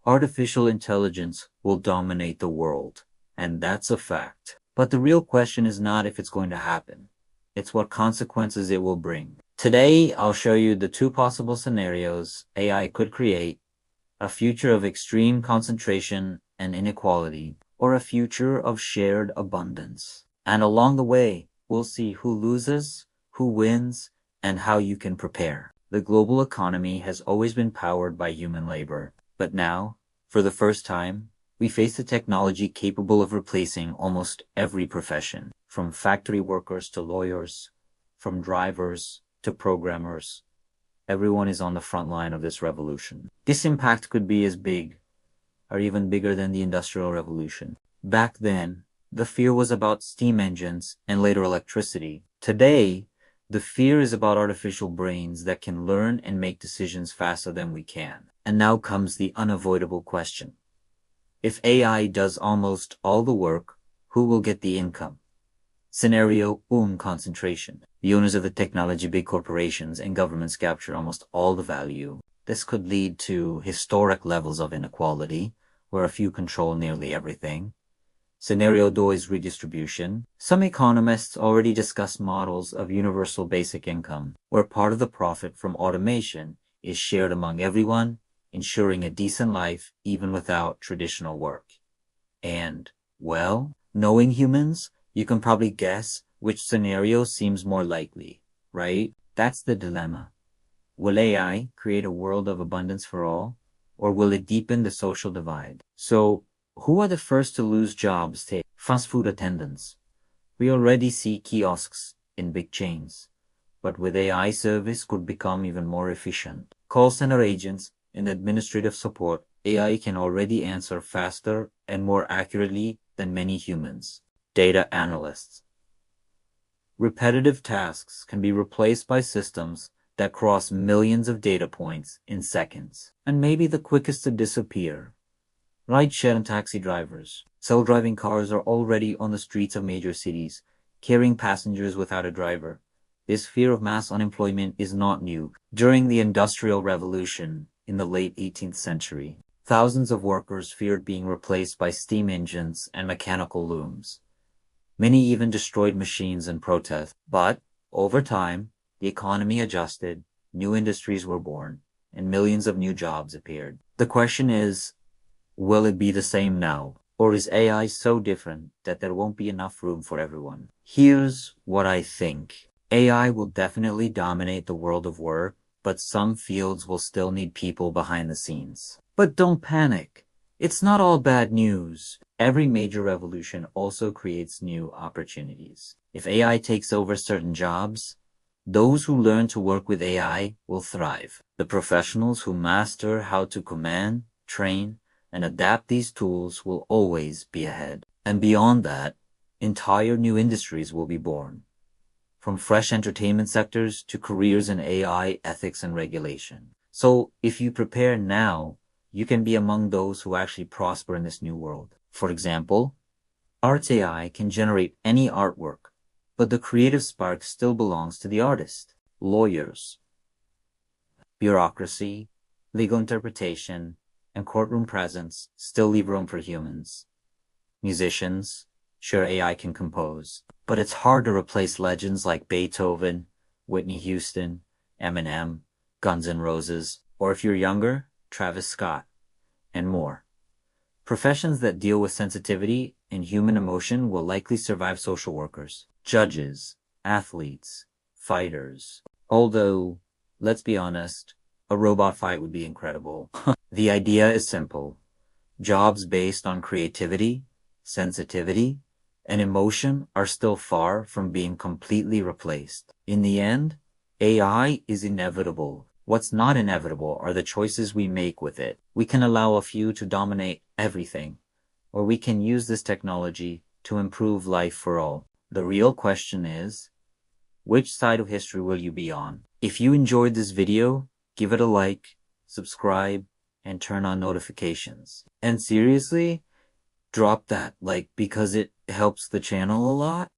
Artificial intelligence will dominate the world, and that's a fact. But the real question is not if it's going to happen. It's what consequences it will bring. Today, I'll show you the two possible scenarios AI could create: a future of extreme concentration and inequality, or a future of shared abundance. And along the way, we'll see who loses, who wins, and how you can prepare. The global economy has always been powered by human labor, but now, for the first time, we face a technology capable of replacing almost every profession, from factory workers to lawyers, from drivers to programmers. Everyone is on the front line of this revolution. This impact could be as big or even bigger than the Industrial Revolution. Back then, the fear was about steam engines and later electricity. Today, the fear is about artificial brains that can learn and make decisions faster than we can. And now comes the unavoidable question. If AI does almost all the work, who will get the income? Scenario 1: concentration. The owners of the technology, big corporations, and governments capture almost all the value. This could lead to historic levels of inequality, where a few control nearly everything. Scenario 2 is redistribution. Some economists already discuss models of universal basic income, where part of the profit from automation is shared among everyone, ensuring a decent life even without traditional work. And, well, knowing humans, you can probably guess which scenario seems more likely, right? That's the dilemma. Will AI create a world of abundance for all, or will it deepen the social divide? So, who are the first to lose jobs? Take fast food attendants. We already see kiosks in big chains, but with AI, service could become even more efficient. Call center agents and administrative support, AI can already answer faster and more accurately than many humans. Data analysts. Repetitive tasks can be replaced by systems that cross millions of data points in seconds. And maybe the quickest to disappear: rideshare and taxi drivers. Self-driving cars are already on the streets of major cities, carrying passengers without a driver. This fear of mass unemployment is not new. During the Industrial Revolution in the late 18th century, thousands of workers feared being replaced by steam engines and mechanical looms. Many even destroyed machines in protest. But, over time, the economy adjusted, new industries were born, and millions of new jobs appeared. The question is, will it be the same now? Or is AI so different that there won't be enough room for everyone? Here's what I think. AI will definitely dominate the world of work, but some fields will still need people behind the scenes. But don't panic. It's not all bad news. Every major revolution also creates new opportunities. If AI takes over certain jobs, those who learn to work with AI will thrive. The professionals who master how to command, train, and adapt these tools will always be ahead. And beyond that, entire new industries will be born, from fresh entertainment sectors to careers in AI, ethics, and regulation. So if you prepare now, you can be among those who actually prosper in this new world. For example, Arts AI can generate any artwork, but the creative spark still belongs to the artist. Lawyers, bureaucracy, legal interpretation, and courtroom presence still leave room for humans. Musicians, sure, AI can compose, but it's hard to replace legends like Beethoven, Whitney Houston, Eminem, Guns N' Roses, or if you're younger, Travis Scott, and more. Professions that deal with sensitivity and human emotion will likely survive social workers, judges, athletes, fighters. Although, let's be honest, a robot fight would be incredible. The idea is simple. Jobs based on creativity, sensitivity, and emotion are still far from being completely replaced. In the end, AI is inevitable. What's not inevitable are the choices we make with it. We can allow a few to dominate everything, or we can use this technology to improve life for all. The real question is, which side of history will you be on? If you enjoyed this video, give it a like, subscribe, and turn on notifications. And seriously, drop that like because it helps the channel a lot.